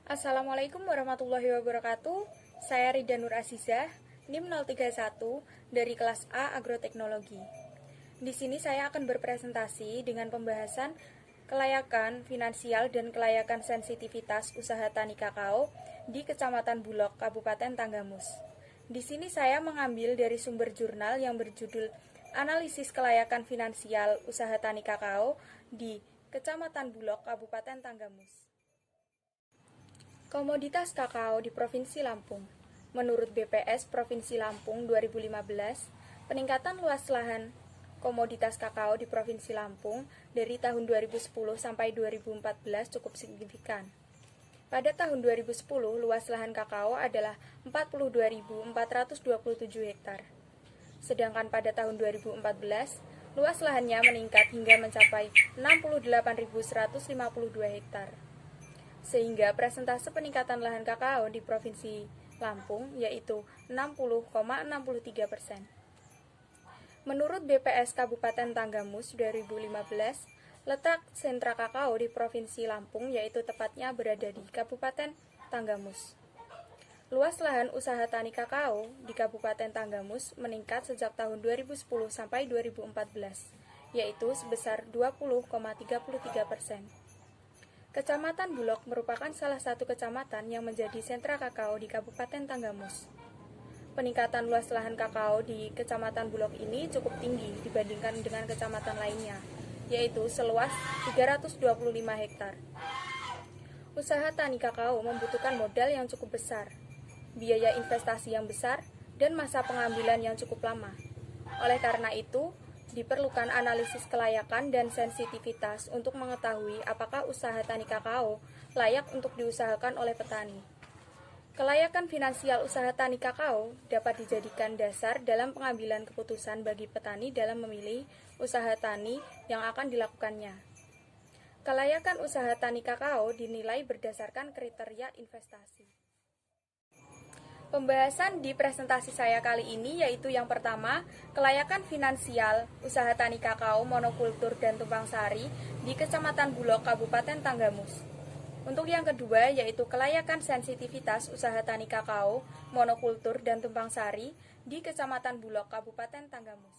Assalamualaikum warahmatullahi wabarakatuh. Saya Rida Nur Azizah, NIM 031 dari kelas A Agroteknologi. Di sini saya akan berpresentasi dengan pembahasan kelayakan finansial dan kelayakan sensitivitas usaha tani kakao di Kecamatan Bulog, Kabupaten Tanggamus. Di sini saya mengambil dari sumber jurnal yang berjudul Analisis Kelayakan Finansial Usaha Tani Kakao di Kecamatan Bulog, Kabupaten Tanggamus. Komoditas kakao di Provinsi Lampung. Menurut BPS Provinsi Lampung 2015, peningkatan luas lahan komoditas kakao di Provinsi Lampung dari tahun 2010 sampai 2014 cukup signifikan. Pada tahun 2010, luas lahan kakao adalah 42.427 hektar. Sedangkan pada tahun 2014, luas lahannya meningkat hingga mencapai 68.152 hektar. Sehingga presentase peningkatan lahan kakao di Provinsi Lampung yaitu 60,63%. Menurut BPS Kabupaten Tanggamus 2015, letak sentra kakao di Provinsi Lampung yaitu tepatnya berada di Kabupaten Tanggamus. Luas lahan usaha tani kakao di Kabupaten Tanggamus meningkat sejak tahun 2010 sampai 2014, yaitu sebesar 20,33%. Kecamatan Bulog merupakan salah satu kecamatan yang menjadi sentra kakao di Kabupaten Tanggamus. Peningkatan luas lahan kakao di Kecamatan Bulog ini cukup tinggi dibandingkan dengan kecamatan lainnya, yaitu seluas 325 hektar. Usaha tani kakao membutuhkan modal yang cukup besar, biaya investasi yang besar, dan masa pengambilan yang cukup lama. Oleh karena itu, diperlukan analisis kelayakan dan sensitivitas untuk mengetahui apakah usaha tani kakao layak untuk diusahakan oleh petani. Kelayakan finansial usaha tani kakao dapat dijadikan dasar dalam pengambilan keputusan bagi petani dalam memilih usaha tani yang akan dilakukannya. Kelayakan usaha tani kakao dinilai berdasarkan kriteria investasi. Pembahasan di presentasi saya kali ini yaitu yang pertama, kelayakan finansial usaha tani kakao monokultur dan tumpang sari di Kecamatan Bulog, Kabupaten Tanggamus. Untuk yang kedua yaitu kelayakan sensitivitas usaha tani kakao monokultur dan tumpang sari di Kecamatan Bulog, Kabupaten Tanggamus.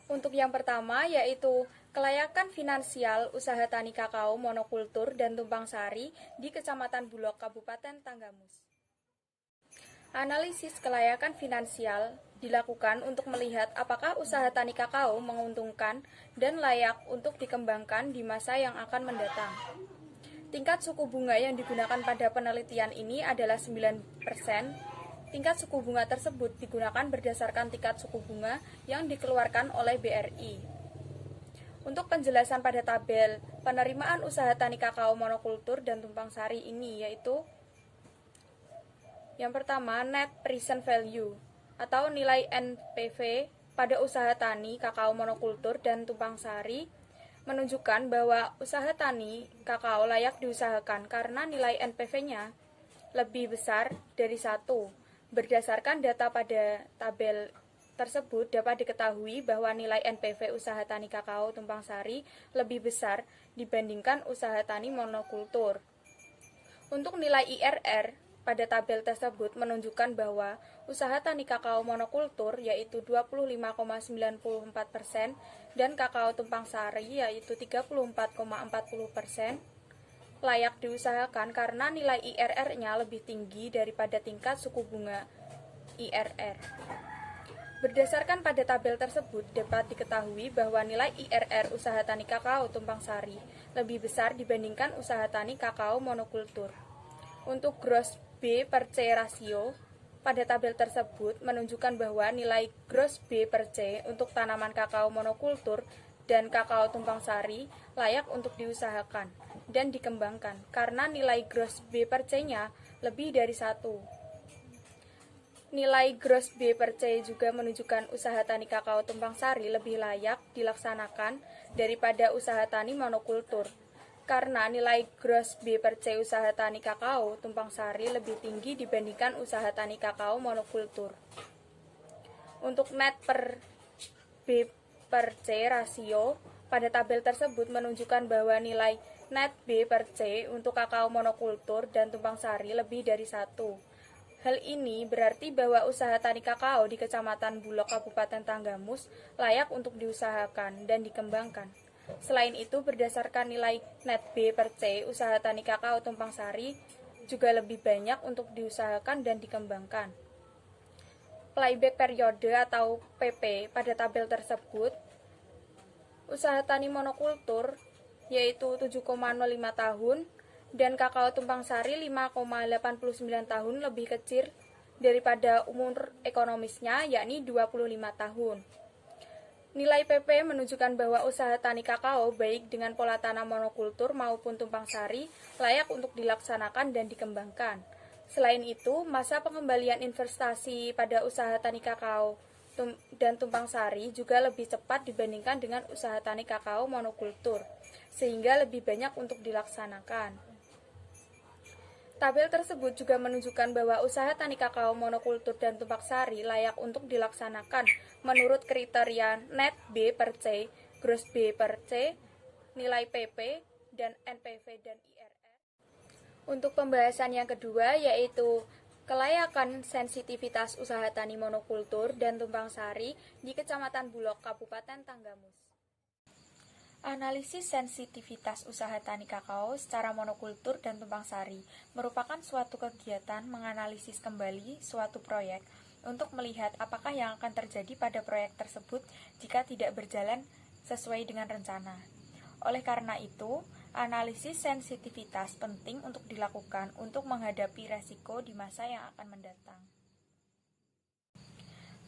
Untuk yang pertama yaitu kelayakan finansial usaha tani kakao monokultur dan tumpang sari di Kecamatan Bulog, Kabupaten Tanggamus. Analisis kelayakan finansial dilakukan untuk melihat apakah usaha tani kakao menguntungkan dan layak untuk dikembangkan di masa yang akan mendatang. Tingkat suku bunga yang digunakan pada penelitian ini adalah 9%. Tingkat suku bunga tersebut digunakan berdasarkan tingkat suku bunga yang dikeluarkan oleh BRI. Untuk penjelasan pada tabel penerimaan usaha tani kakao monokultur dan tumpang sari ini yaitu yang pertama, net present value atau nilai NPV pada usaha tani kakao monokultur dan tumpang sari menunjukkan bahwa usaha tani kakao layak diusahakan karena nilai NPV-nya lebih besar dari 1. Berdasarkan data pada tabel tersebut dapat diketahui bahwa nilai NPV usaha tani kakao tumpang sari lebih besar dibandingkan usaha tani monokultur. Untuk nilai IRR pada tabel tersebut menunjukkan bahwa usaha tani kakao monokultur yaitu 25,94% dan kakao tumpang sari yaitu 34,40% layak diusahakan karena nilai IRR-nya lebih tinggi daripada tingkat suku bunga IRR. Berdasarkan pada tabel tersebut dapat diketahui bahwa nilai IRR usaha tani kakao tumpang sari lebih besar dibandingkan usaha tani kakao monokultur. Untuk gross B per C rasio pada tabel tersebut menunjukkan bahwa nilai gross B per C untuk tanaman kakao monokultur dan kakao tumpang sari layak untuk diusahakan dan dikembangkan karena nilai gross B per C-nya lebih dari 1. Nilai gross B per C juga menunjukkan usaha tani kakao tumpang sari lebih layak dilaksanakan daripada usaha tani monokultur. Karena nilai gross B per C usaha tani kakao tumpang sari lebih tinggi dibandingkan usaha tani kakao monokultur. Untuk net per B per C rasio pada tabel tersebut menunjukkan bahwa nilai net B per C untuk kakao monokultur dan tumpang sari lebih dari 1. Hal ini berarti bahwa usaha tani kakao di Kecamatan Bulog Kabupaten Tanggamus layak untuk diusahakan dan dikembangkan. Selain itu, berdasarkan nilai net B per C, usaha tani kakao tumpang sari juga lebih banyak untuk diusahakan dan dikembangkan. Playback periode atau PP pada tabel tersebut, usaha tani monokultur yaitu 7,05 tahun dan kakao tumpang sari 5,89 tahun lebih kecil daripada umur ekonomisnya yakni 25 tahun. Nilai PP menunjukkan bahwa usaha tani kakao baik dengan pola tanam monokultur maupun tumpang sari layak untuk dilaksanakan dan dikembangkan. Selain itu, masa pengembalian investasi pada usaha tani kakao dan tumpang sari juga lebih cepat dibandingkan dengan usaha tani kakao monokultur, sehingga lebih banyak untuk dilaksanakan. Tabel tersebut juga menunjukkan bahwa usaha tani kakao monokultur dan tumpang sari layak untuk dilaksanakan menurut kriteria net B per C, gross B per C, nilai PP, dan NPV dan IRR. Untuk pembahasan yang kedua yaitu kelayakan sensitivitas usaha tani monokultur dan tumpang sari di Kecamatan Bulog, Kabupaten Tanggamus. Analisis sensitivitas usaha tani kakao secara monokultur dan tumpang sari merupakan suatu kegiatan menganalisis kembali suatu proyek untuk melihat apakah yang akan terjadi pada proyek tersebut jika tidak berjalan sesuai dengan rencana. Oleh karena itu, analisis sensitivitas penting untuk dilakukan untuk menghadapi resiko di masa yang akan mendatang.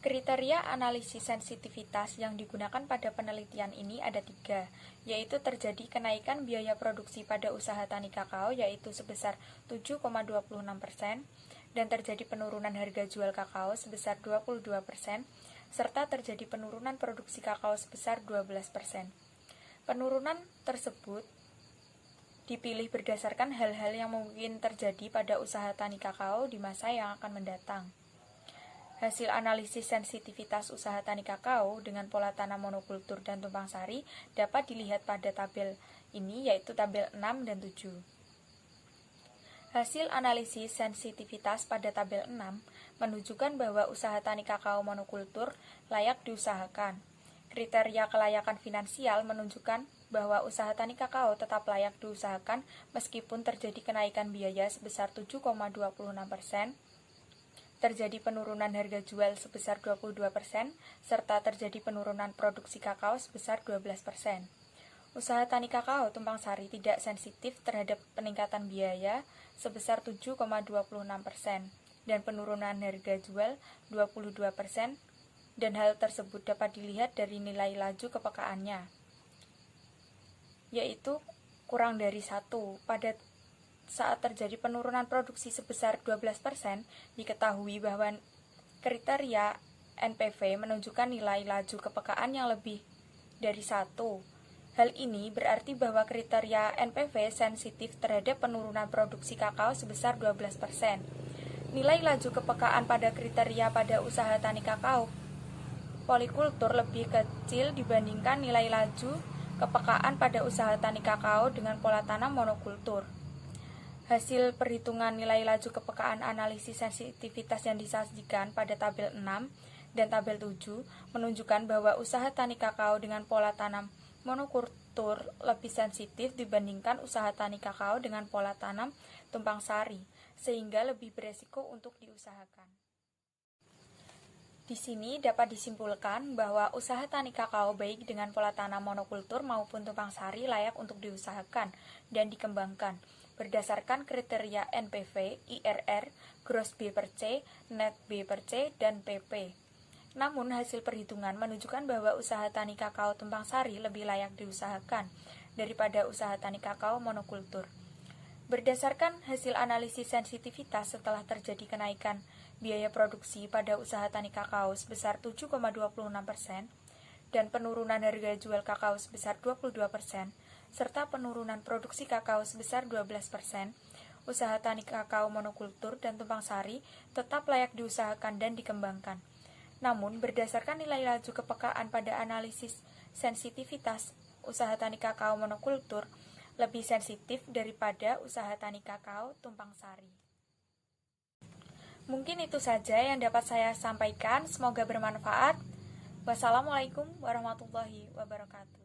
Kriteria analisis sensitivitas yang digunakan pada penelitian ini ada 3, yaitu terjadi kenaikan biaya produksi pada usaha tani kakao yaitu sebesar 7,26%, dan terjadi penurunan harga jual kakao sebesar 22%, serta terjadi penurunan produksi kakao sebesar 12%. Penurunan tersebut dipilih berdasarkan hal-hal yang mungkin terjadi pada usaha tani kakao di masa yang akan mendatang. Hasil analisis sensitivitas usaha tani kakao dengan pola tanam monokultur dan tumpang sari dapat dilihat pada tabel ini, yaitu tabel 6 dan 7. Hasil analisis sensitivitas pada tabel 6 menunjukkan bahwa usaha tani kakao monokultur layak diusahakan. Kriteria kelayakan finansial menunjukkan bahwa usaha tani kakao tetap layak diusahakan meskipun terjadi kenaikan biaya sebesar 7,26%, terjadi penurunan harga jual sebesar 22%, serta terjadi penurunan produksi kakao sebesar 12%. Usaha tani kakao tumpang sari tidak sensitif terhadap peningkatan biaya sebesar 7,26% dan penurunan harga jual 22%, dan hal tersebut dapat dilihat dari nilai laju kepekaannya, yaitu kurang dari 1. Pada saat terjadi penurunan produksi sebesar 12%, diketahui bahwa kriteria NPV menunjukkan nilai laju kepekaan yang lebih dari 1. Hal ini berarti bahwa kriteria NPV sensitif terhadap penurunan produksi kakao sebesar 12%. Nilai laju kepekaan pada kriteria pada usaha tani kakao polikultur lebih kecil dibandingkan nilai laju kepekaan pada usaha tani kakao dengan pola tanam monokultur. Hasil perhitungan nilai laju kepekaan analisis sensitivitas yang disajikan pada tabel 6 dan tabel 7 menunjukkan bahwa usaha tani kakao dengan pola tanam monokultur lebih sensitif dibandingkan usaha tani kakao dengan pola tanam tumpang sari, sehingga lebih beresiko untuk diusahakan. Di sini dapat disimpulkan bahwa usaha tani kakao baik dengan pola tanam monokultur maupun tumpang sari layak untuk diusahakan dan dikembangkan berdasarkan kriteria NPV, IRR, gross B per C, net B per C, dan PP. Namun hasil perhitungan menunjukkan bahwa usaha tani kakao tumpang sari lebih layak diusahakan daripada usaha tani kakao monokultur. Berdasarkan hasil analisis sensitivitas setelah terjadi kenaikan biaya produksi pada usaha tani kakao sebesar 7,26% dan penurunan harga jual kakao sebesar 22%, serta penurunan produksi kakao sebesar 12%, usaha tani kakao monokultur dan tumpang sari tetap layak diusahakan dan dikembangkan. Namun, berdasarkan nilai laju kepekaan pada analisis sensitivitas usaha tani kakao monokultur, lebih sensitif daripada usaha tani kakao tumpang sari. Mungkin itu saja yang dapat saya sampaikan, semoga bermanfaat. Wassalamualaikum warahmatullahi wabarakatuh.